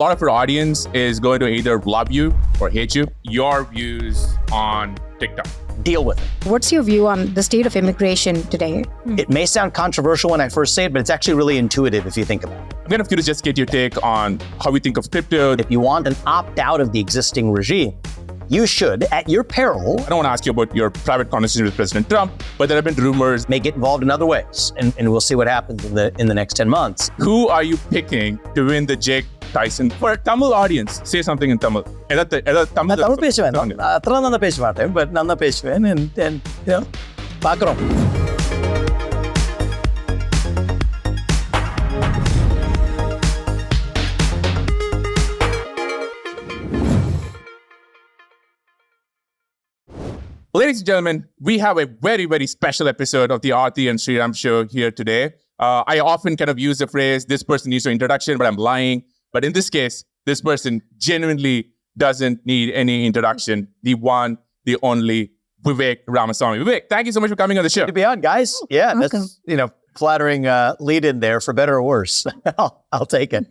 A lot of your audience is going to either love you or hate you. Your views on TikTok. Deal with it. What's your view on the state of immigration today? It may sound controversial when I first say it, but it's actually really intuitive if you think about it. I'm kind of curious just get your take on how we think of crypto. If you want an opt-out of the existing regime, you should, at your peril. I don't want to ask you about your private conversation with President Trump, but there have been rumors. May get involved in other ways, and we'll see what happens in the next 10 months. Who are you picking to win the Jake Tyson? For a Tamil audience, say something in Tamil. Tamil பேசுவேன். அத்தனை தான் பேச மாட்டேன், but நான் தான் பேசுவேன், and பார்க்குறோம். Ladies and gentlemen, we have a very, very special episode of the Aarthi and Sriram show here today. I often kind of use the phrase, this person needs an introduction, but I'm lying. But in this case, this person genuinely doesn't need any introduction. The one, the only, Vivek Ramaswamy. Vivek, thank you so much for coming on the show. Good to be on, guys. Yeah, welcome. That's, flattering lead in there, for better or worse. I'll take it.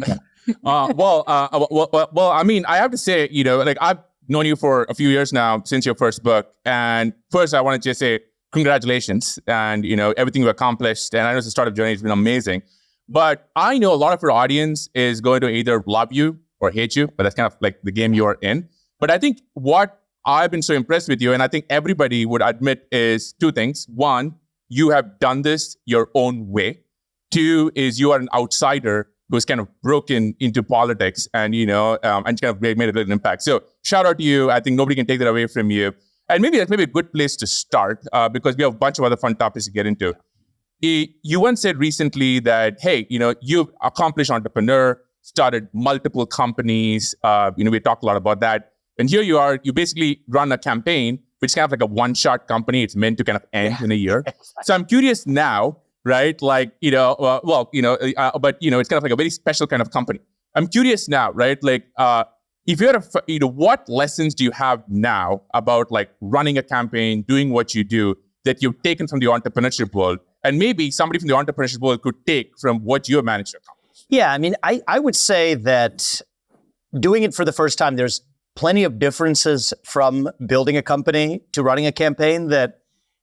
Well, I mean, I have to say, I've known you for a few years now, since your first book. And first, I want to just say congratulations and, everything you've accomplished. And I know the startup journey has been amazing. But I know a lot of your audience is going to either love you or hate you, but that's kind of like the game you're in. But I think what I've been so impressed with you, and I think everybody would admit, is two things. One, you have done this your own way. Two is you are an outsider who's kind of broken into politics and, and kind of made a little impact. So shout out to you. I think nobody can take that away from you. And maybe that's maybe a good place to start because we have a bunch of other fun topics to get into. You once said recently that, hey, you've accomplished entrepreneur, started multiple companies. We talked a lot about that. And here you are, you basically run a campaign, which is kind of like a one-shot company. It's meant to kind of end in a year. So I'm curious now, right? Like, but it's kind of like a very special kind of company. I'm curious now, right? Like, if you're what lessons do you have now about like running a campaign, doing what you do that you've taken from the entrepreneurship world, and maybe somebody from the entrepreneurship world could take from what you have managed to accomplish? Yeah, I mean, I would say that doing it for the first time, there's plenty of differences from building a company to running a campaign, that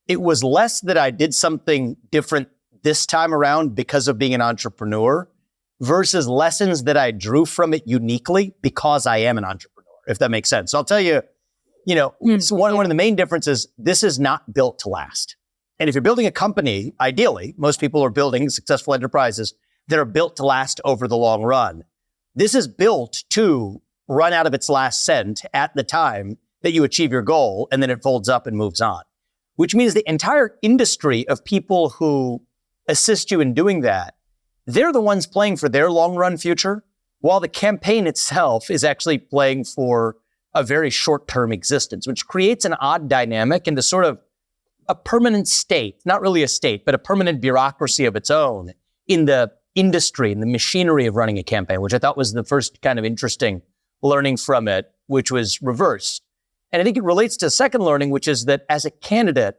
it was less that I did something different this time around because of being an entrepreneur versus lessons that I drew from it uniquely because I am an entrepreneur, if that makes sense. So I'll tell you, one of the main differences, this is not built to last. And if you're building a company, ideally, most people are building successful enterprises that are built to last over the long run. This is built to run out of its last cent at the time that you achieve your goal, and then it folds up and moves on, which means the entire industry of people who assist you in doing that, they're the ones playing for their long run future, while the campaign itself is actually playing for a very short-term existence, which creates an odd dynamic into sort of a permanent state, not really a state, but a permanent bureaucracy of its own in the industry, in the machinery of running a campaign, which I thought was the first kind of interesting learning from it, which was reversed. And I think it relates to second learning, which is that as a candidate,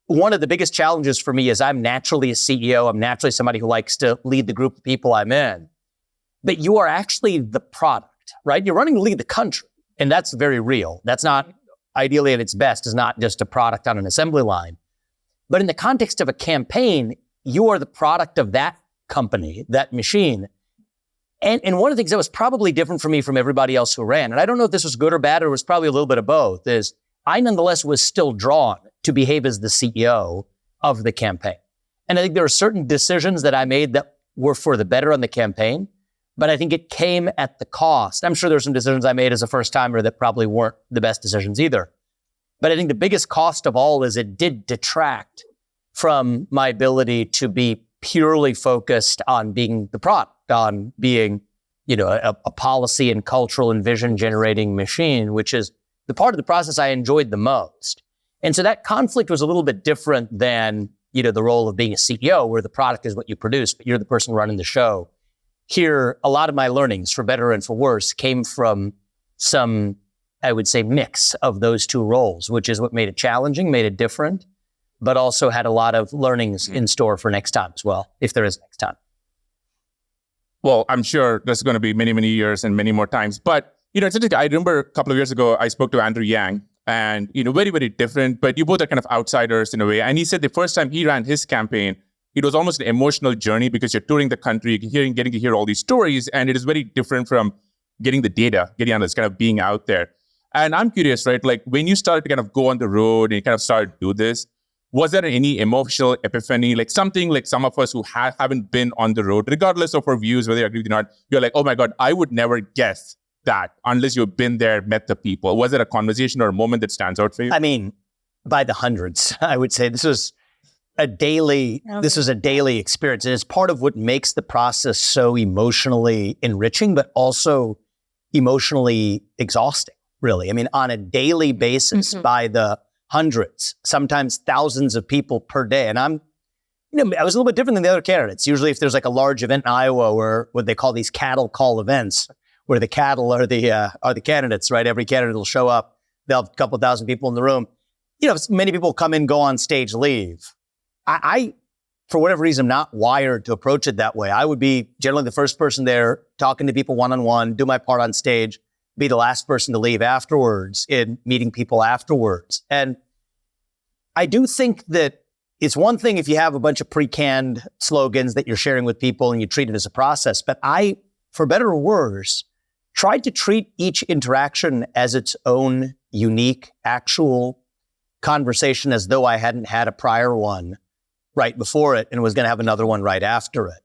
one of the biggest challenges for me is I'm naturally a CEO. I'm naturally somebody who likes to lead the group of people I'm in. But you are actually the product, right? You're running to lead the country. And that's very real. That's not, ideally at its best, is not just a product on an assembly line. But in the context of a campaign, you are the product of that company, that machine. And one of the things that was probably different for me from everybody else who ran, and I don't know if this was good or bad, or it was probably a little bit of both, is I nonetheless was still drawn to behave as the CEO of the campaign. And I think there are certain decisions that I made that were for the better on the campaign, but I think it came at the cost. I'm sure there were some decisions I made as a first timer that probably weren't the best decisions either. But I think the biggest cost of all is it did detract from my ability to be purely focused on being the product, on being, a policy and cultural and vision generating machine, which is the part of the process I enjoyed the most. And so that conflict was a little bit different than, the role of being a CEO, where the product is what you produce, but you're the person running the show. Here, a lot of my learnings, for better and for worse, came from some, I would say, mix of those two roles, which is what made it challenging, made it different, but also had a lot of learnings in store for next time as well, if there is next time. Well, I'm sure there's going to be many, many years and many more times. But, it's interesting. I remember a couple of years ago, I spoke to Andrew Yang and, very, very different, but you both are kind of outsiders in a way. And he said the first time he ran his campaign, it was almost an emotional journey because you're touring the country, getting to hear all these stories. And it is very different from getting the data, getting on this kind of being out there. And I'm curious, right? Like when you started to kind of go on the road and you kind of started to do this, was there any emotional epiphany, like something like some of us who haven't been on the road, regardless of our views, whether you agree with it or not, you're like, oh my God, I would never guess that unless you've been there, met the people. Was there a conversation or a moment that stands out for you? I mean, by the hundreds, I would say this was a daily experience. And it's part of what makes the process so emotionally enriching, but also emotionally exhausting, really. I mean, on a daily basis, by the hundreds, sometimes thousands of people per day. And I was a little bit different than the other candidates. Usually if there's like a large event in Iowa or what they call these cattle call events, where the cattle are the candidates, right? Every candidate will show up. They'll have a couple thousand people in the room. Many people come in, go on stage, leave. I, for whatever reason, am not wired to approach it that way. I would be generally the first person there, talking to people one-on-one, do my part on stage, be the last person to leave afterwards in meeting people afterwards. And I do think that it's one thing if you have a bunch of pre-canned slogans that you're sharing with people and you treat it as a process. But I, for better or worse, tried to treat each interaction as its own unique, actual conversation as though I hadn't had a prior one right before it and was going to have another one right after it.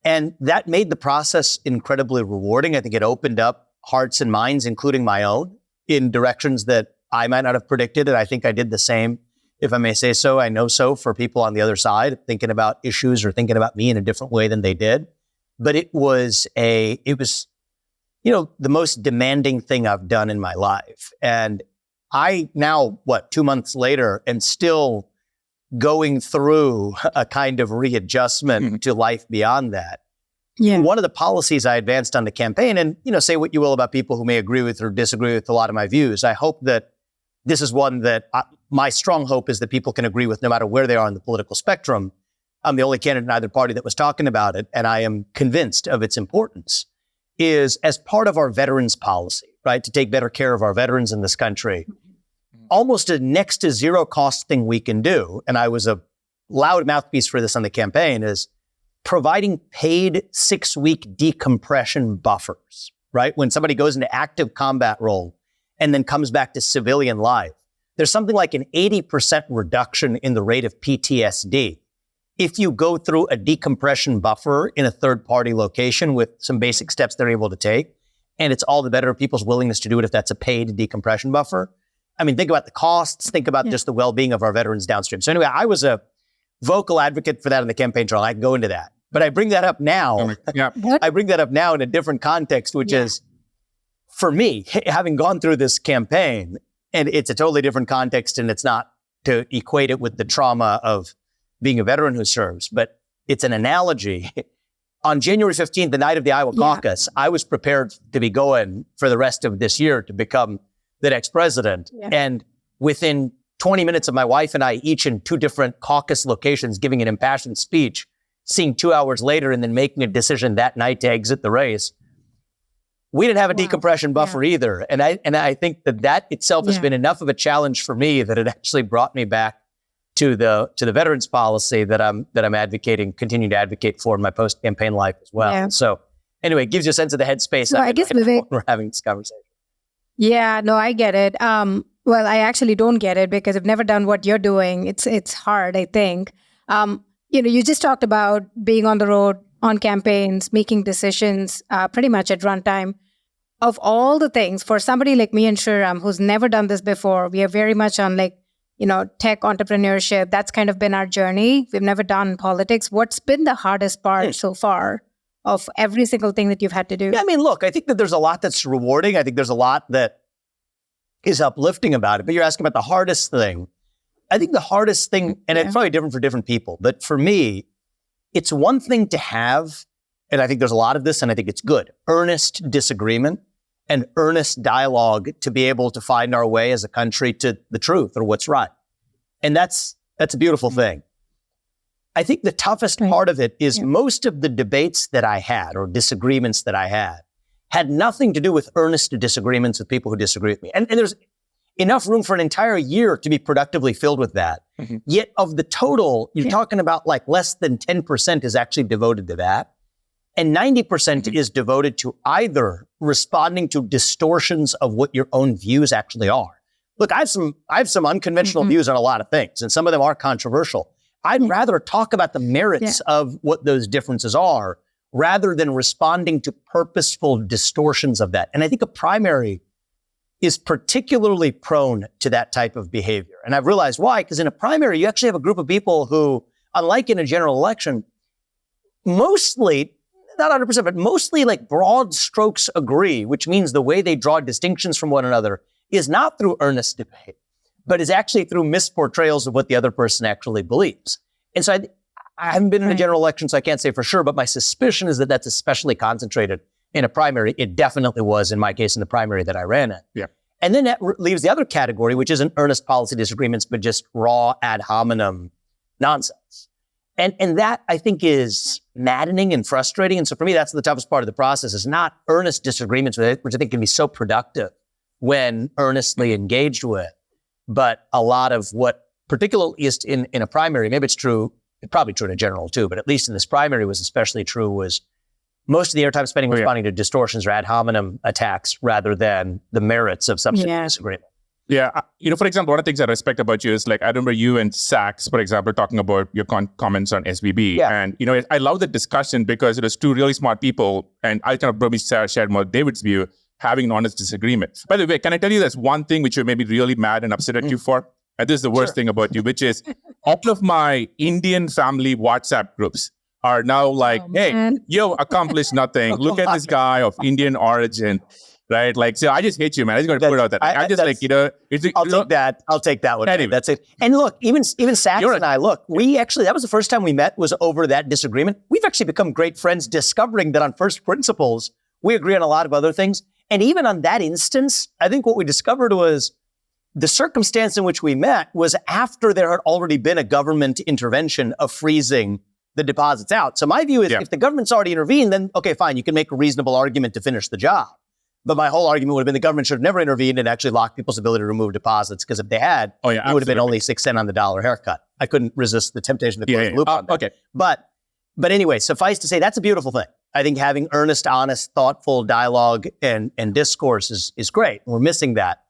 And that made the process incredibly rewarding. I think it opened up hearts and minds, including my own, in directions that I might not have predicted. And I think I did the same, if I may say so. I know so for people on the other side, thinking about issues or thinking about me in a different way than they did. But it was the most demanding thing I've done in my life. And I now, 2 months later, am still going through a kind of readjustment to life beyond that. Yeah. One of the policies I advanced on the campaign, and, say what you will about people who may agree with or disagree with a lot of my views, I hope that this is one that my strong hope is that people can agree with no matter where they are on the political spectrum. I'm the only candidate in either party that was talking about it, and I am convinced of its importance, is as part of our veterans policy, right, to take better care of our veterans in this country, almost a next to zero cost thing we can do, and I was a loud mouthpiece for this on the campaign, is providing paid 6-week decompression buffers, right? When somebody goes into active combat role and then comes back to civilian life, there's something like an 80% reduction in the rate of PTSD if you go through a decompression buffer in a third-party location with some basic steps they're able to take. And it's all the better of people's willingness to do it if that's a paid decompression buffer. I mean, think about the costs, think about just the well-being of our veterans downstream. So anyway, I was a vocal advocate for that in the campaign trail. I can go into that. But I bring that up now. I bring that up now in a different context, which is, for me, having gone through this campaign, and it's a totally different context, and it's not to equate it with the trauma of being a veteran who serves, but it's an analogy. On January 15th, the night of the Iowa caucus, I was prepared to be going for the rest of this year to become the next president. Yeah. And within 20 minutes of my wife and I, each in 2 different caucus locations, giving an impassioned speech, seeing 2 hours later and then making a decision that night to exit the race, we didn't have a decompression buffer either. And I think that itself has been enough of a challenge for me that it actually brought me back to the veterans policy that I'm advocating, continue to advocate for in my post-campaign life as well. Yeah. So anyway, it gives you a sense of the headspace. So I guess, Vivek, we're having this conversation. Yeah, no, I get it. Well, I actually don't get it because I've never done what you're doing. It's hard, I think. You just talked about being on the road, on campaigns, making decisions pretty much at runtime. Of all the things, for somebody like me and Sriram, who's never done this before, we are very much on tech entrepreneurship. That's kind of been our journey. We've never done politics. What's been the hardest part so far of every single thing that you've had to do? Yeah, I mean, look, I think that there's a lot that's rewarding. I think there's a lot that is uplifting about it. But you're asking about the hardest thing. I think the hardest thing, and it's probably different for different people, but for me, it's one thing to have, and I think there's a lot of this, and I think it's good, earnest disagreement and earnest dialogue to be able to find our way as a country to the truth or what's right. And that's a beautiful thing. I think the toughest part of it is most of the debates that I had or disagreements that I had nothing to do with earnest disagreements with people who disagree with me. And there's enough room for an entire year to be productively filled with that. Mm-hmm. Yet of the total, you're talking about like less than 10% is actually devoted to that. And 90% is devoted to either responding to distortions of what your own views actually are. Look, I have some unconventional views on a lot of things, and some of them are controversial. I'd rather talk about the merits of what those differences are rather than responding to purposeful distortions of that. And I think a primary is particularly prone to that type of behavior. And I've realized why, because in a primary, you actually have a group of people who, unlike in a general election, mostly, not 100%, but mostly like broad strokes agree, which means the way they draw distinctions from one another is not through earnest debate, but is actually through misportrayals of what the other person actually believes. And so I haven't been in a general election, so I can't say for sure, but my suspicion is that that's especially concentrated in a primary. It definitely was in my case in the primary that I ran in. Yeah. And then that leaves the other category, which isn't earnest policy disagreements, but just raw ad hominem nonsense. And that I think is maddening and frustrating. And so for me, that's the toughest part of the process, is not earnest disagreements with it, which I think can be so productive when earnestly engaged with, but a lot of what, particularly in a primary, maybe it's true, it's probably true in a general too, but at least in this primary was especially true, was most of the airtime spending responding to distortions or ad hominem attacks rather than the merits of substantive disagreement. Yeah. For example, one of the things I respect about you is, like, I remember you and Sachs, for example, talking about your comments on SVB. Yeah. And, I love the discussion because it was two really smart people. And I kind of probably shared more David's view, having an honest disagreement. By the way, can I tell you there's one thing which you made me really mad and upset at you for? And this is the worst thing about you, which is all of my Indian family WhatsApp groups are now like, hey, you accomplished nothing. Look at this guy of Indian origin, right? Like, so I just hate you, man. I just got to put it out there. I'll take that one. Anyway. That's it. And look, even Sachs and I, we actually, that was the first time we met, was over that disagreement. We've actually become great friends, discovering that on first principles, we agree on a lot of other things. And even on that instance, I think what we discovered was the circumstance in which we met was after there had already been a government intervention of freezing the deposits out. So my view is, if the government's already intervened, then okay, fine, you can make a reasonable argument to finish the job. But my whole argument would have been the government should have never intervened and actually locked people's ability to remove deposits, because if they had, it would have been only 6 cents on the dollar haircut. I couldn't resist the temptation to close the loop on that. Okay. But anyway, suffice to say, that's a beautiful thing. I think having earnest, honest, thoughtful dialogue and discourse is great. We're missing that.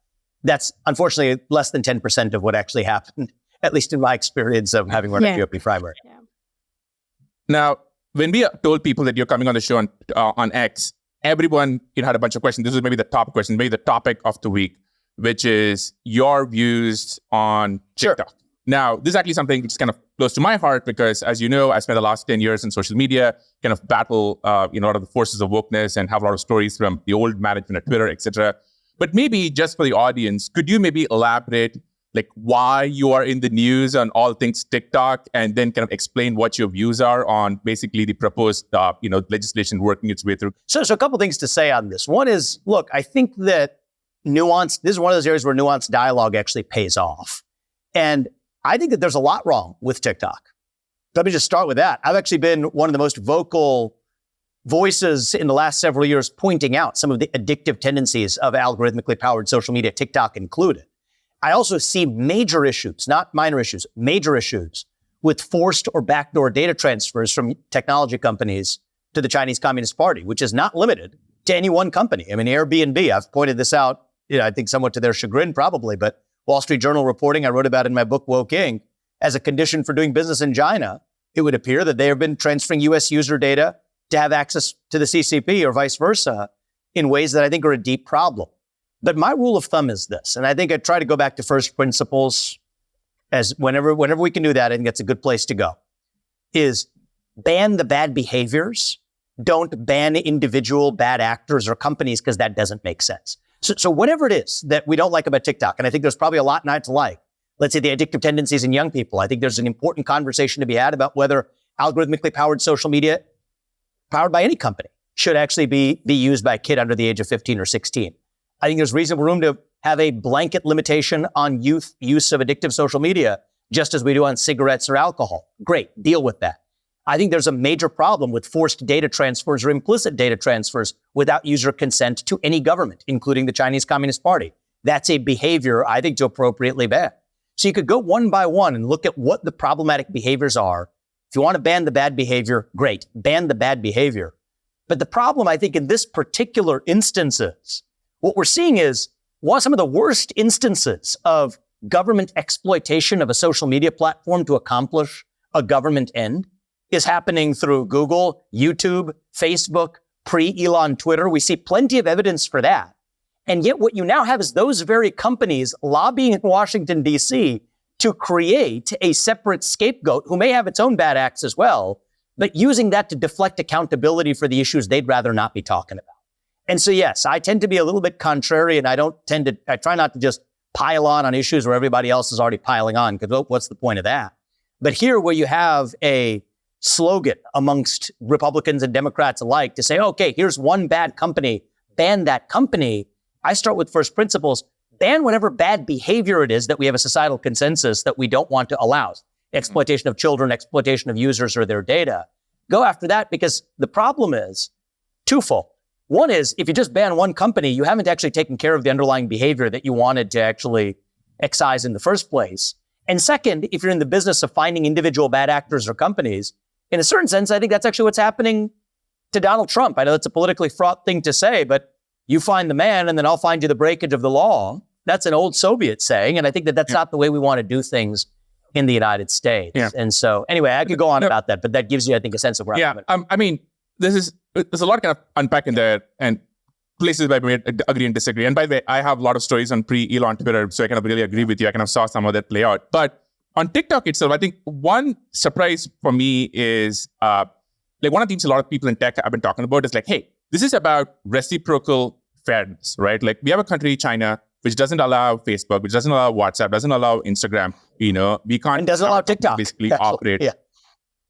That's unfortunately less than 10% of what actually happened, at least in my experience of having run a GOP primary. Yeah. Now, when we told people that you're coming on the show on X, everyone had a bunch of questions. This is maybe the top question, maybe the topic of the week, which is your views on TikTok. Sure. Now, this is actually something which is kind of close to my heart because, as you know, I spent the last 10 years in social media, kind of battle a lot of the forces of wokeness and have a lot of stories from the old management at Twitter, etc. But maybe just for the audience, could you maybe elaborate like why you are in the news on all things TikTok, and then kind of explain what your views are on basically the proposed legislation working its way through? So a couple things to say on this. One is, look, I think that this is one of those areas where nuanced dialogue actually pays off. And I think that there's a lot wrong with TikTok. Let me just start with that. I've actually been one of the most vocal voices in the last several years pointing out some of the addictive tendencies of algorithmically powered social media, TikTok included. I also see major issues, not minor issues, major issues with forced or backdoor data transfers from technology companies to the Chinese Communist Party, which is not limited to any one company. I mean, Airbnb, I've pointed this out, I think somewhat to their chagrin probably, but Wall Street Journal reporting, I wrote about in my book, Wokeness, as a condition for doing business in China, it would appear that they have been transferring US user data to have access to the CCP or vice versa in ways that I think are a deep problem. But my rule of thumb is this, and I think I try to go back to first principles as whenever we can do that, I think that's a good place to go, is ban the bad behaviors. Don't ban individual bad actors or companies, because that doesn't make sense. So whatever it is that we don't like about TikTok, and I think there's probably a lot not to like, let's say the addictive tendencies in young people, I think there's an important conversation to be had about whether algorithmically powered social media, powered by any company, should actually be used by a kid under the age of 15 or 16. I think there's reasonable room to have a blanket limitation on youth use of addictive social media, just as we do on cigarettes or alcohol. Great, deal with that. I think there's a major problem with forced data transfers or implicit data transfers without user consent to any government, including the Chinese Communist Party. That's a behavior I think to appropriately ban. So you could go one by one and look at what the problematic behaviors are. If you want to ban the bad behavior, great, ban the bad behavior. But the problem, I think, in this particular instance is what we're seeing is some of the worst instances of government exploitation of a social media platform to accomplish a government end is happening through Google, YouTube, Facebook, pre-Elon Twitter. We see plenty of evidence for that. And yet what you now have is those very companies lobbying in Washington, D.C. to create a separate scapegoat who may have its own bad acts as well, but using that to deflect accountability for the issues they'd rather not be talking about. And so, yes, I tend to be a little bit contrary, and I try not to just pile on issues where everybody else is already piling on, because what's the point of that? But here where you have a slogan amongst Republicans and Democrats alike to say, okay, here's one bad company, ban that company. I start with first principles, ban whatever bad behavior it is that we have a societal consensus that we don't want to allow. Exploitation of children, exploitation of users or their data. Go after that, because the problem is twofold. One is, if you just ban one company, you haven't actually taken care of the underlying behavior that you wanted to actually excise in the first place. And second, if you're in the business of finding individual bad actors or companies, in a certain sense, I think that's actually what's happening to Donald Trump. I know it's a politically fraught thing to say, but you find the man and then I'll find you the breakage of the law. That's an old Soviet saying. And I think that that's not the way we want to do things in the United States. Yeah. And so anyway, I could go on about that, but that gives you, I think, a sense of where I'm coming. I mean, there's a lot kind of unpack in there and places where we agree and disagree. And by the way, I have a lot of stories on pre-Elon Twitter, so I kind of really agree with you. I kind of saw some of that play out. But on TikTok itself, I think one surprise for me is like one of the things a lot of people in tech have been talking about is like, hey, this is about reciprocal fairness, right? Like we have a country, China, which doesn't allow Facebook, which doesn't allow WhatsApp, doesn't allow Instagram. We can't. And doesn't allow TikTok. Basically operate.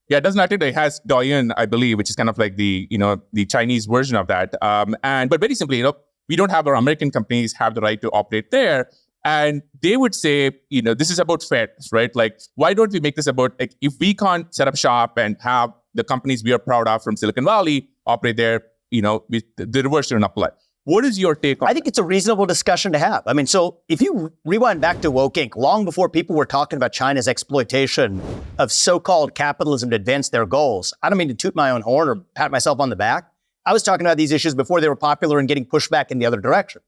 Yeah, it doesn't allow TikTok. It has Douyin, I believe, which is kind of like the Chinese version of that. But very simply, we don't have our American companies have the right to operate there. And they would say, this is about fairness, right? Like, why don't we make this about, like, if we can't set up shop and have the companies we are proud of from Silicon Valley operate there, the reverse shouldn't apply. What is your take on I think it's a reasonable discussion to have. I mean, so if you rewind back to Woke Inc., long before people were talking about China's exploitation of so-called capitalism to advance their goals, I don't mean to toot my own horn or pat myself on the back. I was talking about these issues before they were popular and getting pushed back in the other direction.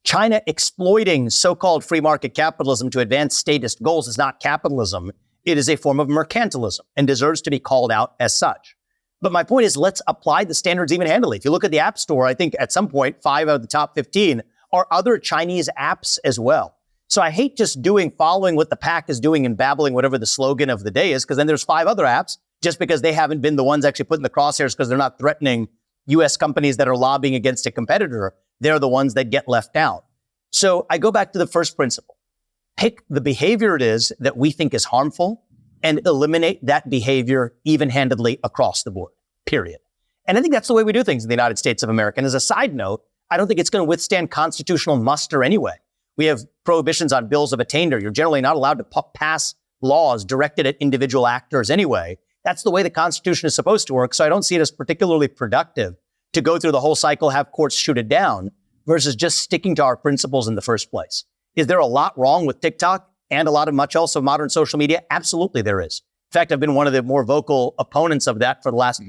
China exploiting so-called free market capitalism to advance statist goals is not capitalism. It is a form of mercantilism and deserves to be called out as such. But my point is, let's apply the standards even handily. If you look at the App Store, I think at some point, 5 out of the top 15 are other Chinese apps as well. So I hate just following what the pack is doing and babbling whatever the slogan of the day is, because then there's 5 other apps just because they haven't been the ones actually put in the crosshairs because they're not threatening U.S. companies that are lobbying against a competitor. They're the ones that get left out. So I go back to the first principle. Pick the behavior it is that we think is harmful and eliminate that behavior even-handedly across the board, period. And I think that's the way we do things in the United States of America. And as a side note, I don't think it's going to withstand constitutional muster anyway. We have prohibitions on bills of attainder. You're generally not allowed to pass laws directed at individual actors anyway. That's the way the Constitution is supposed to work. So I don't see it as particularly productive to go through the whole cycle, have courts shoot it down, versus just sticking to our principles in the first place. Is there a lot wrong with TikTok and a lot of much else of modern social media? Absolutely there is. In fact, I've been one of the more vocal opponents of that for the last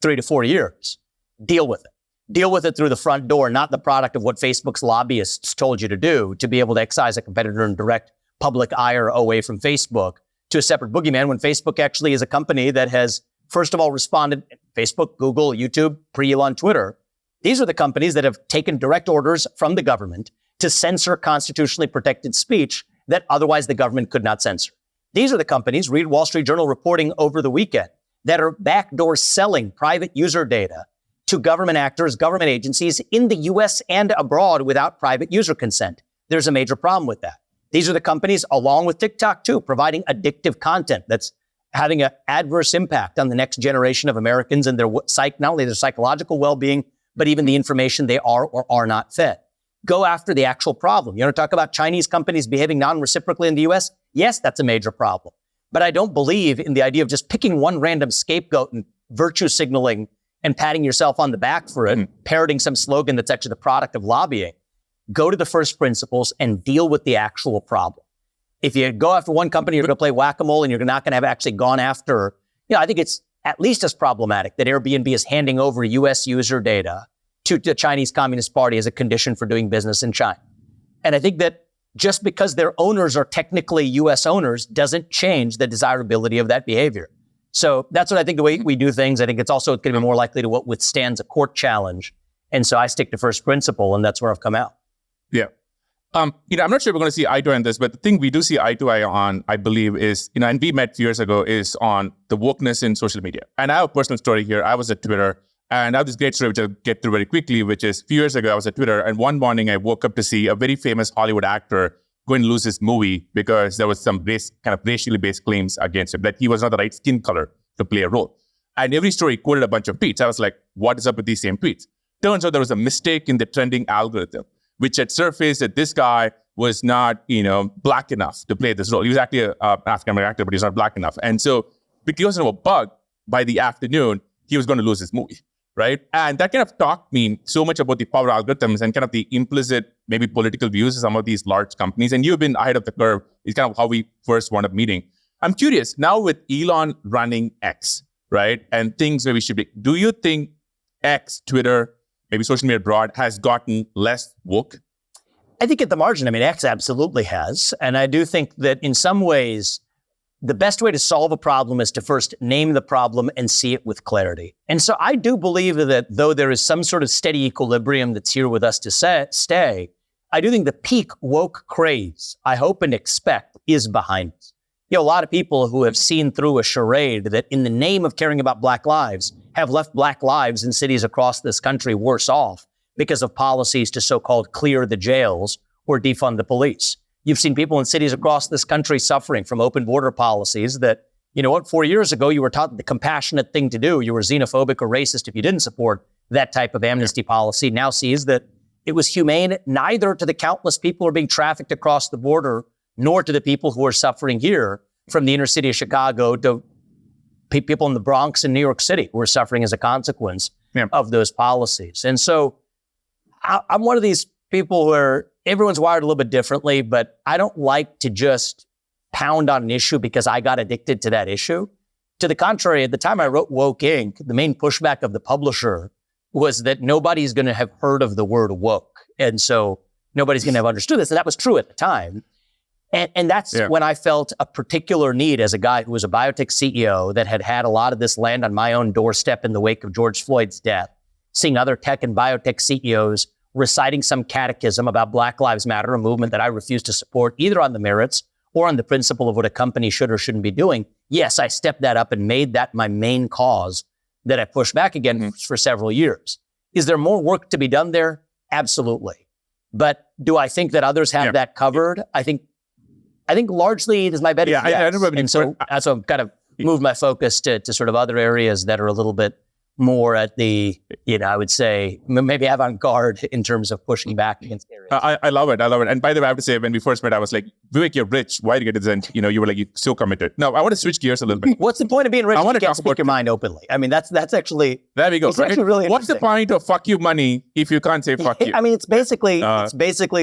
3 to 4 years. Deal with it. Deal with it through the front door, not the product of what Facebook's lobbyists told you to do to be able to excise a competitor and direct public ire away from Facebook to a separate boogeyman when Facebook actually is a company that has, first of all, responded, Facebook, Google, YouTube, pre-Elon Twitter. These are the companies that have taken direct orders from the government to censor constitutionally protected speech that otherwise the government could not censor. These are the companies, read Wall Street Journal reporting over the weekend, that are backdoor selling private user data to government actors, government agencies in the US and abroad without private user consent. There's a major problem with that. These are the companies, along with TikTok too, providing addictive content that's having an adverse impact on the next generation of Americans and their not only their psychological well-being, but even the information they are or are not fed. Go after the actual problem. You want to talk about Chinese companies behaving non-reciprocally in the US? Yes, that's a major problem. But I don't believe in the idea of just picking one random scapegoat and virtue signaling and patting yourself on the back for it, parroting some slogan that's actually the product of lobbying. Go to the first principles and deal with the actual problem. If you go after one company, you're going to play whack-a-mole and you're not going to have actually gone after, I think it's at least as problematic that Airbnb is handing over US user data to the Chinese Communist Party as a condition for doing business in China. And I think that just because their owners are technically US owners doesn't change the desirability of that behavior. So that's what I think the way we do things. I think it's also going to be more likely to what withstands a court challenge. And so I stick to first principle, and that's where I've come out. Yeah. I'm not sure we're going to see eye to eye on this, but the thing we do see eye to eye on, I believe, is, and we met years ago, is on the wokeness in social media. And I have a personal story here. I was at Twitter, and I have this great story, which I'll get through very quickly, which is a few years ago, I was at Twitter, and one morning I woke up to see a very famous Hollywood actor going to lose his movie because there was some racially based claims against him, that he was not the right skin color to play a role. And every story quoted a bunch of tweets. I was like, what is up with these same tweets? Turns out there was a mistake in the trending algorithm, which had surfaced that this guy was not, black enough to play this role. He was actually an African-American actor, but he's not black enough. And so because of a bug, by the afternoon, he was going to lose his movie, right? And that kind of taught me so much about the power algorithms and kind of the implicit, maybe political views of some of these large companies. And you've been ahead of the curve. It's kind of how we first wound up meeting. I'm curious, now with Elon running X, right? And things where we should be, do you think X, Twitter, maybe social media abroad, has gotten less woke? I think at the margin, X absolutely has. And I do think that in some ways, the best way to solve a problem is to first name the problem and see it with clarity. And so I do believe that though there is some sort of steady equilibrium that's here with us to stay, I do think the peak woke craze, I hope and expect, is behind us. A lot of people who have seen through a charade that in the name of caring about Black lives have left Black lives in cities across this country worse off because of policies to so-called clear the jails or defund the police. You've seen people in cities across this country suffering from open border policies that, 4 years ago, you were taught the compassionate thing to do. You were xenophobic or racist if you didn't support that type of amnesty policy. Now sees that it was humane neither to the countless people who are being trafficked across the border nor to the people who are suffering here, from the inner city of Chicago to people in the Bronx and New York City who are suffering as a consequence of those policies. And so I'm one of these people where everyone's wired a little bit differently, but I don't like to just pound on an issue because I got addicted to that issue. To the contrary, at the time I wrote Woke Inc., the main pushback of the publisher was that nobody's going to have heard of the word woke. And so nobody's going to have understood this. And that was true at the time. And that's when I felt a particular need as a guy who was a biotech CEO that had a lot of this land on my own doorstep in the wake of George Floyd's death, seeing other tech and biotech CEOs reciting some catechism about Black Lives Matter, a movement that I refuse to support either on the merits or on the principle of what a company should or shouldn't be doing. Yes, I stepped that up and made that my main cause that I pushed back against for several years. Is there more work to be done there? Absolutely. But do I think that others have that covered? I think largely it is my bet. Yes. And so that's why I've kind of moved my focus to sort of other areas that are a little bit more at the, I would say, maybe avant-garde in terms of pushing back against areas. I love it. And by the way, I have to say, when we first met, I was like, Vivek, you're rich. Why do you get this? And, you were like, you're so committed. No, I want to switch gears a little bit. What's the point of being rich? I want to talk about your mind openly. That's actually... There we go. It's actually really What's the point of fuck you money if you can't say fuck you? It's basically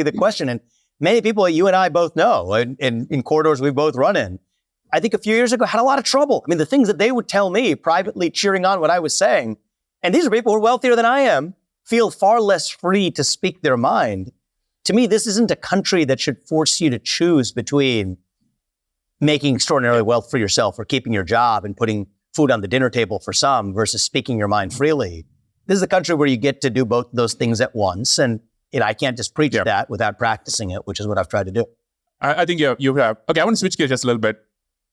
the question. And many people, you and I both know, and in corridors we both run in, I think a few years ago had a lot of trouble. The things that they would tell me privately cheering on what I was saying, and these are people who are wealthier than I am, feel far less free to speak their mind. To me, this isn't a country that should force you to choose between making extraordinarily wealth for yourself or keeping your job and putting food on the dinner table for some versus speaking your mind freely. This is a country where you get to do both those things at once. And I can't just preach that without practicing it, which is what I've tried to do. I think you have. Okay, I want to switch gears just a little bit.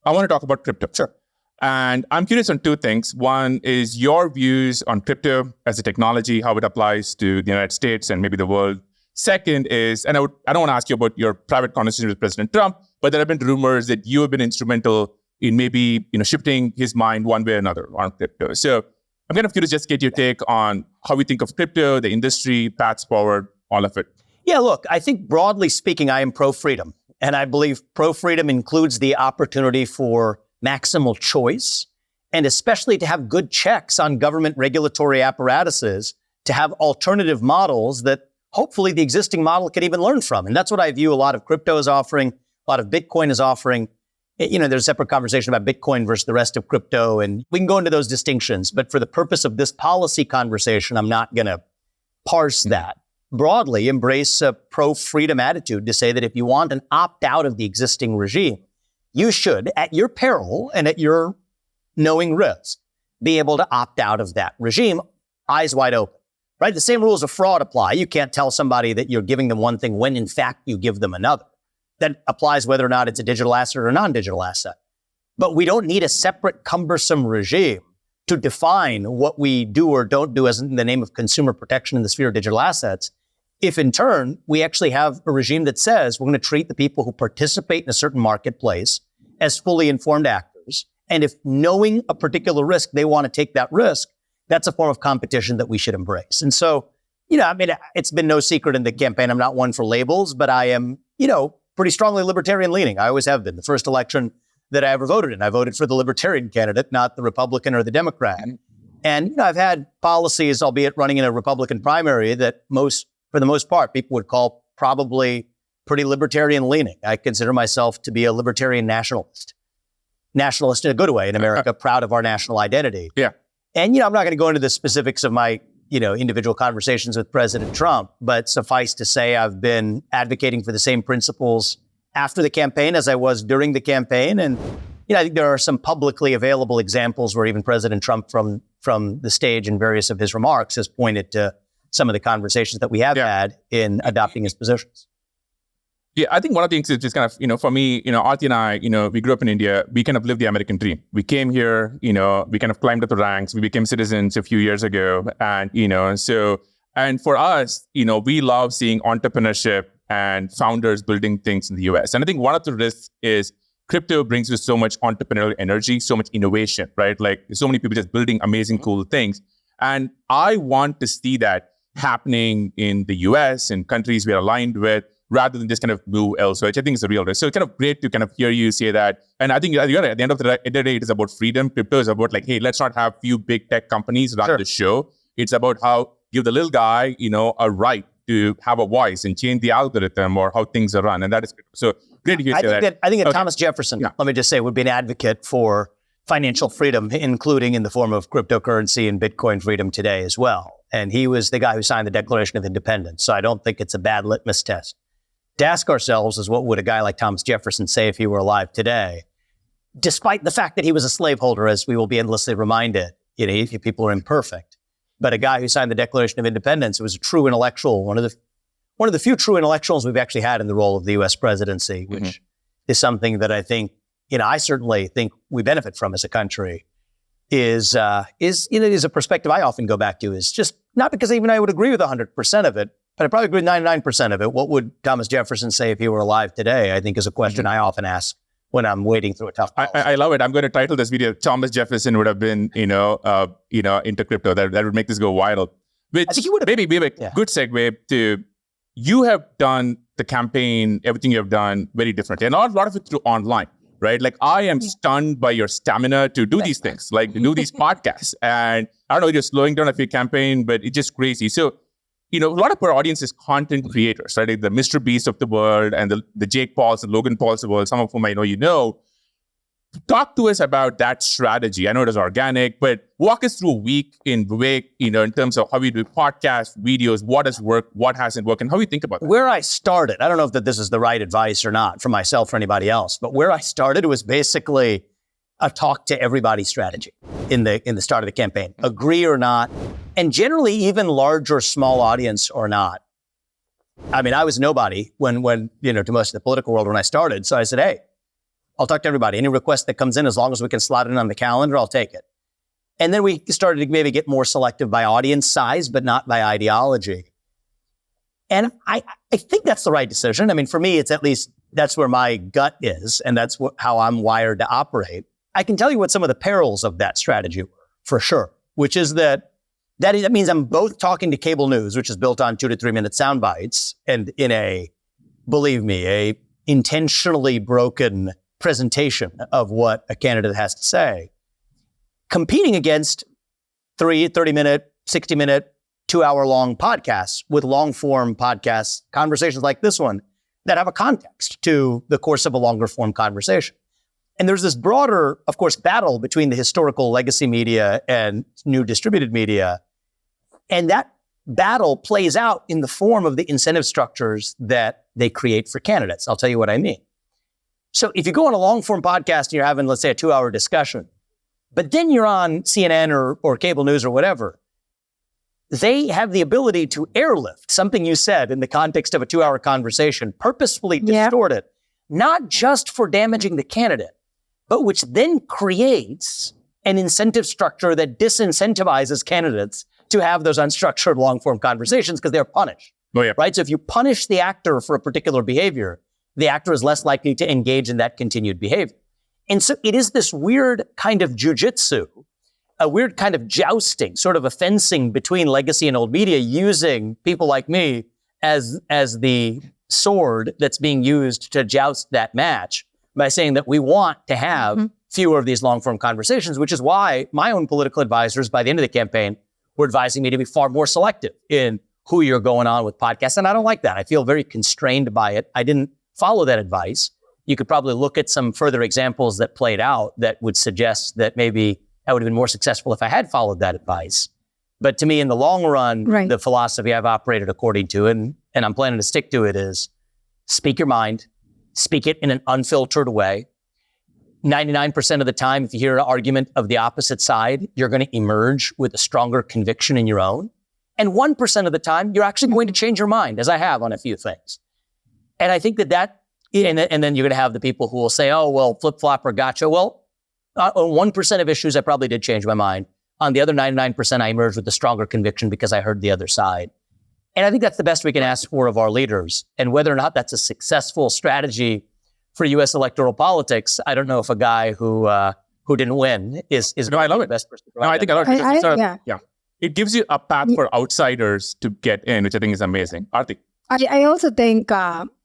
I want to talk about crypto. Sure. And I'm curious on two things. One is your views on crypto as a technology, how it applies to the United States and maybe the world. Second is, and I don't want to ask you about your private conversation with President Trump, but there have been rumors that you have been instrumental in maybe shifting his mind one way or another on crypto. So I'm kind of curious just to get your take on how we think of crypto, the industry, paths forward, all of it. Yeah, look, I think broadly speaking, I am pro-freedom. And I believe pro-freedom includes the opportunity for maximal choice, and especially to have good checks on government regulatory apparatuses, to have alternative models that hopefully the existing model can even learn from. And that's what I view a lot of crypto is offering, a lot of Bitcoin is offering. There's a separate conversation about Bitcoin versus the rest of crypto, and we can go into those distinctions. But for the purpose of this policy conversation, I'm not going to parse that. Broadly, embrace a pro-freedom attitude to say that if you want an opt-out of the existing regime, you should, at your peril and at your knowing risk, be able to opt out of that regime, eyes wide open, right? The same rules of fraud apply. You can't tell somebody that you're giving them one thing when, in fact, you give them another. That applies whether or not it's a digital asset or a non-digital asset. But we don't need a separate cumbersome regime to define what we do or don't do as in the name of consumer protection in the sphere of digital assets, if in turn, we actually have a regime that says we're going to treat the people who participate in a certain marketplace as fully informed actors. And if knowing a particular risk, they want to take that risk, that's a form of competition that we should embrace. And so, it's been no secret in the campaign. I'm not one for labels, but I am, pretty strongly libertarian leaning. I always have been. The first election that I ever voted in, I voted for the libertarian candidate, not the Republican or the Democrat. And, I've had policies, albeit running in a Republican primary, that for the most part, people would call probably pretty libertarian leaning. I consider myself to be a libertarian nationalist in a good way in America, proud of our national identity. Yeah. And, I'm not going to go into the specifics of my, individual conversations with President Trump, but suffice to say, I've been advocating for the same principles after the campaign as I was during the campaign. And, I think there are some publicly available examples where even President Trump from the stage in various of his remarks has pointed to some of the conversations that we have had in adopting his positions. Yeah, I think one of the things is just kind of, for me, Aarthi and I, we grew up in India. We kind of lived the American dream. We came here, we kind of climbed up the ranks. We became citizens a few years ago. And, and for us, we love seeing entrepreneurship and founders building things in the US. And I think one of the risks is crypto brings us so much entrepreneurial energy, so much innovation, right? Like so many people just building amazing, cool things. And I want to see that happening in the US and countries we're aligned with, rather than just kind of move elsewhere, which I think is a real risk. So it's kind of great to kind of hear you say that. And I think you're right. At the end of the day, it is about freedom. Crypto is about like, hey, let's not have few big tech companies run the show. It's about how give the little guy, a right to have a voice and change the algorithm or how things are run. And that is so great to hear you say that. I think Thomas Jefferson, let me just say, would be an advocate for financial freedom, including in the form of cryptocurrency and Bitcoin freedom today as well. And he was the guy who signed the Declaration of Independence. So I don't think it's a bad litmus test to ask ourselves is what would a guy like Thomas Jefferson say if he were alive today, despite the fact that he was a slaveholder, as we will be endlessly reminded. People are imperfect. But a guy who signed the Declaration of Independence, was a true intellectual, one of the few true intellectuals we've actually had in the role of the U.S. presidency, which is something that I think, I certainly think we benefit from as a country. Is a perspective I often go back to. Is just not because even I would agree with 100% of it, but I probably agree with 99% of it. What would Thomas Jefferson say if he were alive today? I think is a question I often ask when I'm wading through a tough policy. I love it. I'm going to title this video, Thomas Jefferson would have been, into crypto. That would make this go viral. Which I think you would have. Maybe be a good segue to, you have done the campaign, everything you have done very differently. And a lot of it through online, right? Like I am stunned by your stamina to do these things, like to do these podcasts. And I don't know, you're slowing down of your campaign, but it's just crazy. So, a lot of our audience is content creators, right? Like the Mr. Beast of the world and the Jake Pauls and Logan Pauls of the world, some of whom I know Talk to us about that strategy. I know it is organic, but walk us through a week in Vivek, in terms of how we do podcasts, videos, what has worked, what hasn't worked, and how you think about that. Where I started, I don't know if this is the right advice or not for myself or anybody else, but where I started was basically a talk to everybody strategy in the start of the campaign, agree or not, and generally even large or small audience or not. I mean, I was nobody when to most of the political world when I started. So I said, hey, I'll talk to everybody. Any request that comes in, as long as we can slot it in on the calendar, I'll take it. And then we started to maybe get more selective by audience size, but not by ideology. And I think that's the right decision. I mean, for me, it's at least that's where my gut is, and that's how I'm wired to operate. I can tell you what some of the perils of that strategy were, for sure, which is that means I'm both talking to cable news, which is built on 2 to 3 minute sound bites, and in believe me, intentionally broken presentation of what a candidate has to say, competing against 30-minute, 60-minute, 2-hour-long podcasts with long-form podcasts, conversations like this one that have a context to the course of a longer-form conversation. And there's this broader, of course, battle between the historical legacy media and new distributed media. And that battle plays out in the form of the incentive structures that they create for candidates. I'll tell you what I mean. So if you go on a long-form podcast and you're having, let's say, a 2-hour discussion, but then you're on CNN or cable news or whatever, they have the ability to airlift something you said in the context of a 2-hour conversation, purposefully distort it, not just for damaging the candidate, but which then creates an incentive structure that disincentivizes candidates to have those unstructured long-form conversations because they're punished. Oh, yeah. Right? So if you punish the actor for a particular behavior, the actor is less likely to engage in that continued behavior. And so it is this weird kind of jujitsu, a weird kind of jousting, sort of a fencing between legacy and old media, using people like me as the sword that's being used to joust that match by saying that we want to have fewer of these long-form conversations, which is why my own political advisors, by the end of the campaign, were advising me to be far more selective in who you're going on with podcasts. And I don't like that. I feel very constrained by it. I didn't follow that advice. You could probably look at some further examples that played out that would suggest that maybe I would have been more successful if I had followed that advice. But to me, in the long run, the philosophy I've operated according to, and I'm planning to stick to it, is speak your mind, speak it in an unfiltered way. 99% of the time, if you hear an argument of the opposite side, you're going to emerge with a stronger conviction in your own. And 1% of the time, you're actually going to change your mind, as I have on a few things. And I think that and then you're going to have the people who will say, oh, well, flip-flop or gotcha. Well, on 1% of issues, I probably did change my mind. On the other 99%, I emerged with a stronger conviction because I heard the other side. And I think that's the best we can ask for of our leaders. And whether or not that's a successful strategy for U.S. electoral politics, I don't know if a guy who didn't win is no, I love the it. best person. No, I think I love it. Yeah. It gives you a path for outsiders to get in, which I think is amazing. Aarthi. I also think,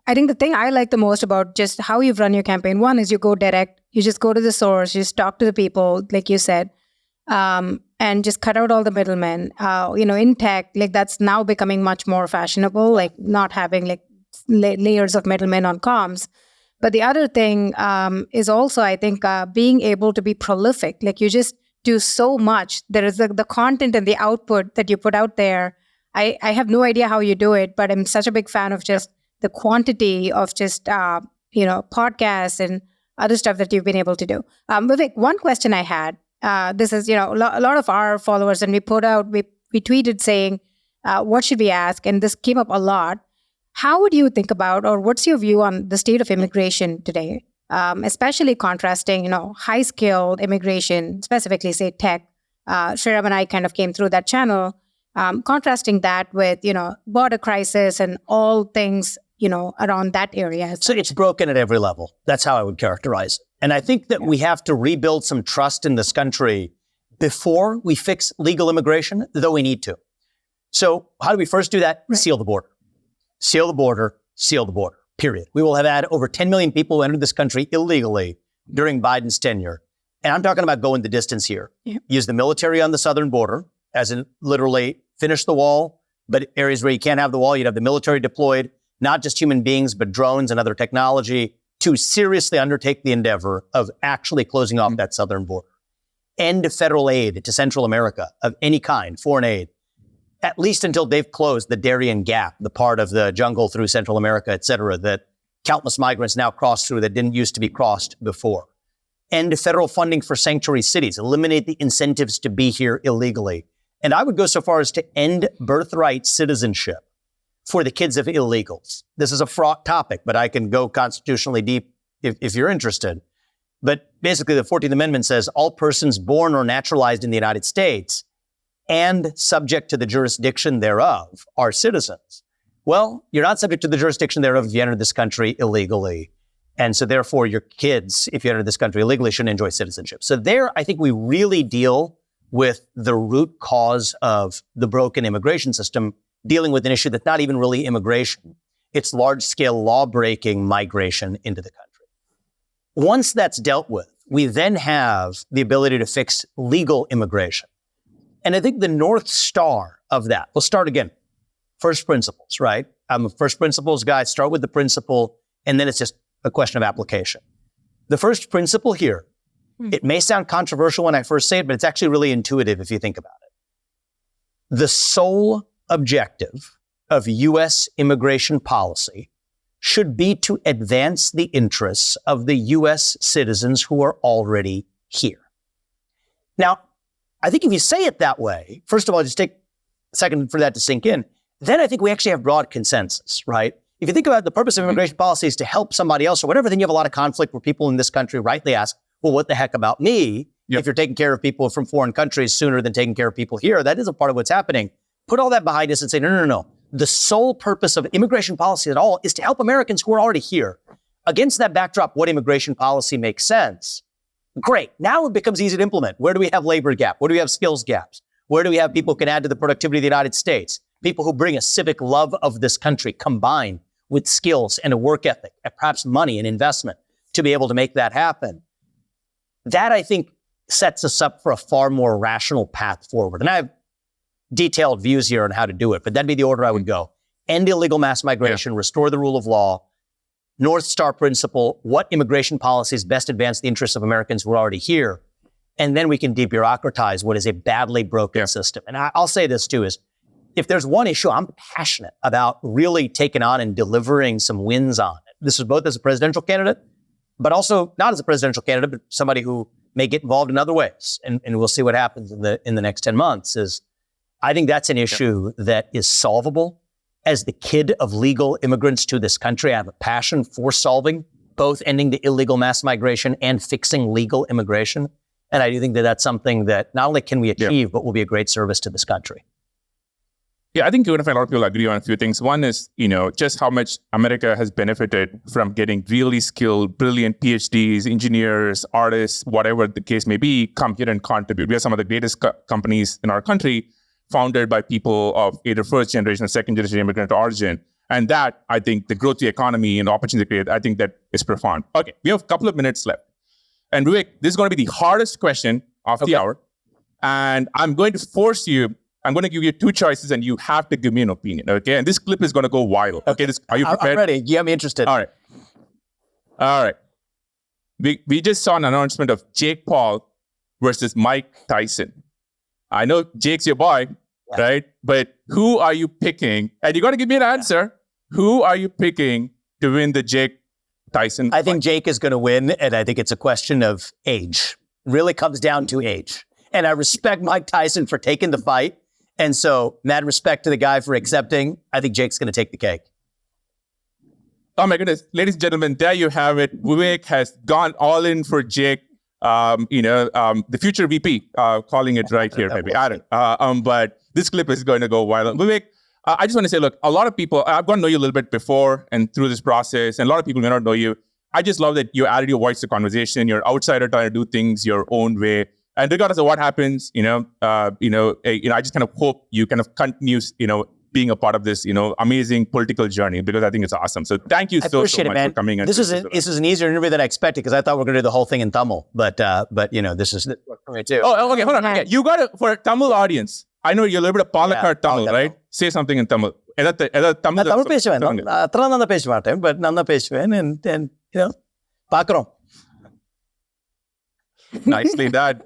I think the thing I like the most about just how you've run your campaign, one is you go direct, you just go to the source, you just talk to the people, like you said, and just cut out all the middlemen. In tech, like that's now becoming much more fashionable, like not having like layers of middlemen on comms. But the other thing is also, I think, being able to be prolific. Like you just do so much. There is the content and the output that you put out there. I have no idea how you do it, but I'm such a big fan of just the quantity of just, podcasts and other stuff that you've been able to do. Vivek, one question I had, this is, a lot of our followers, and we tweeted saying, what should we ask? And this came up a lot. How would you think about, or what's your view on the state of immigration today, especially contrasting, high-skilled immigration, specifically, say, tech? Sriram and I kind of came through that channel, contrasting that with, border crisis and all things, around that area. So it's broken at every level. That's how I would characterize it. And I think that we have to rebuild some trust in this country before we fix legal immigration, though we need to. So how do we first do that? Right. Seal the border. Seal the border, seal the border, period. We will have had over 10 million people who entered this country illegally during Biden's tenure. And I'm talking about going the distance here. Yeah. Use the military on the southern border, as in literally finish the wall, but areas where you can't have the wall, you'd have the military deployed, not just human beings, but drones and other technology to seriously undertake the endeavor of actually closing off that southern border. End federal aid to Central America of any kind, foreign aid, at least until they've closed the Darien Gap, the part of the jungle through Central America, et cetera, that countless migrants now cross through that didn't used to be crossed before. End federal funding for sanctuary cities, eliminate the incentives to be here illegally. And I would go so far as to end birthright citizenship for the kids of illegals. This is a fraught topic, but I can go constitutionally deep if you're interested. But basically, the 14th Amendment says all persons born or naturalized in the United States and subject to the jurisdiction thereof are citizens. Well, you're not subject to the jurisdiction thereof if you entered this country illegally. And so therefore, your kids, if you enter this country illegally, shouldn't enjoy citizenship. So there, I think we really deal with the root cause of the broken immigration system, dealing with an issue that's not even really immigration. it's large-scale law-breaking migration into the country. Once that's dealt with, we then have the ability to fix legal immigration. And I think the North Star of that, we'll start again, first principles, right? I'm a first principles guy, start with the principle, and then it's just a question of application. The first principle here, it may sound controversial when I first say it, but it's actually really intuitive if you think about it. The sole objective of U.S. immigration policy should be to advance the interests of the U.S. citizens who are already here. Now, I think if you say it that way, first of all, just take a second for that to sink in, then I think we actually have broad consensus, right? If you think about the purpose of immigration policy is to help somebody else or whatever, then you have a lot of conflict where people in this country rightly ask, well, what the heck about me? If you're taking care of people from foreign countries sooner than taking care of people here, that is a part of what's happening. Put all that behind us and say, no. The sole purpose of immigration policy at all is to help Americans who are already here. Against that backdrop, what immigration policy makes sense? Great. Now it becomes easy to implement. Where do we have labor gap? Where do we have skills gaps? Where do we have people who can add to the productivity of the United States? People who bring a civic love of this country combined with skills and a work ethic and perhaps money and investment to be able to make that happen. That, I think, sets us up for a far more rational path forward. And I have detailed views here on how to do it, but that'd be the order I would go. End illegal mass migration, restore the rule of law, North Star principle, what immigration policies best advance the interests of Americans who are already here, and then we can debureaucratize what is a badly broken system. And I'll say this too, is if there's one issue I'm passionate about really taking on and delivering some wins on, this is both as a presidential candidate, but also not as a presidential candidate, but somebody who may get involved in other ways. And we'll see what happens in the next 10 months is, I think that's an issue that is solvable. As the kid of legal immigrants to this country, I have a passion for solving both ending the illegal mass migration and fixing legal immigration. And I do think that that's something that not only can we achieve, but will be a great service to this country. Yeah, I think you're going to find a lot of people agree on a few things. One is, just how much America has benefited from getting really skilled, brilliant PhDs, engineers, artists, whatever the case may be, come here and contribute. We have some of the greatest companies in our country, founded by people of either first generation or second generation immigrant origin. And that, I think, the growth of the economy and the opportunity created, I think that is profound. Okay, we have a couple of minutes left. And Vivek, this is going to be the hardest question of the hour. And I'm going to give you two choices and you have to give me an opinion, okay? And this clip is going to go viral. Okay, are you prepared? I'm ready. Yeah, I'm interested. All right. We just saw an announcement of Jake Paul versus Mike Tyson. I know Jake's your boy, right? But who are you picking? And you got to give me an answer. Who are you picking to win the Jake Tyson fight? I think Jake is going to win, and I think it's a question of age. Really comes down to age. And I respect Mike Tyson for taking the fight. And so, mad respect to the guy for accepting. I think Jake's going to take the cake. Oh my goodness. Ladies and gentlemen, there you have it. Vivek has gone all in for Jake. The future VP, calling it right here, maybe. I don't. But this clip is going to go viral. Vivek, I just want to say, look, a lot of people, I've gotten to know you a little bit before and through this process, and a lot of people may not know you. I just love that you added your voice to conversation. You're an outsider trying to do things your own way. And regardless of what happens, I just kind of hope you kind of continue, being a part of this, amazing political journey, because I think it's awesome. So thank you so much for coming. This is an easier interview than I expected, because I thought we were going to do the whole thing in Tamil, but this is for me too. Oh, okay, hold on. Okay. You got it for a Tamil audience. I know you're a little bit of Palakkad Tamil, right? Say something in Tamil. Tamil பேசுவேன். அத்தனை நல்லா பேச மாட்டேன், but நல்லா பேசுவேன், and பார்க்கிறோம். Nicely done.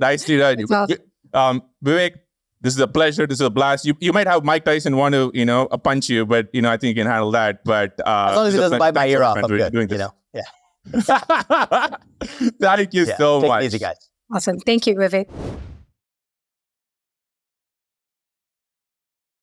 Vivek, this is a pleasure. This is a blast. You might have Mike Tyson want to, punch you, but, I think you can handle that. But as long as he doesn't bite my ear off, I'm good. Yeah. Thank you so much. Take it easy, guys. Awesome. Thank you, Vivek.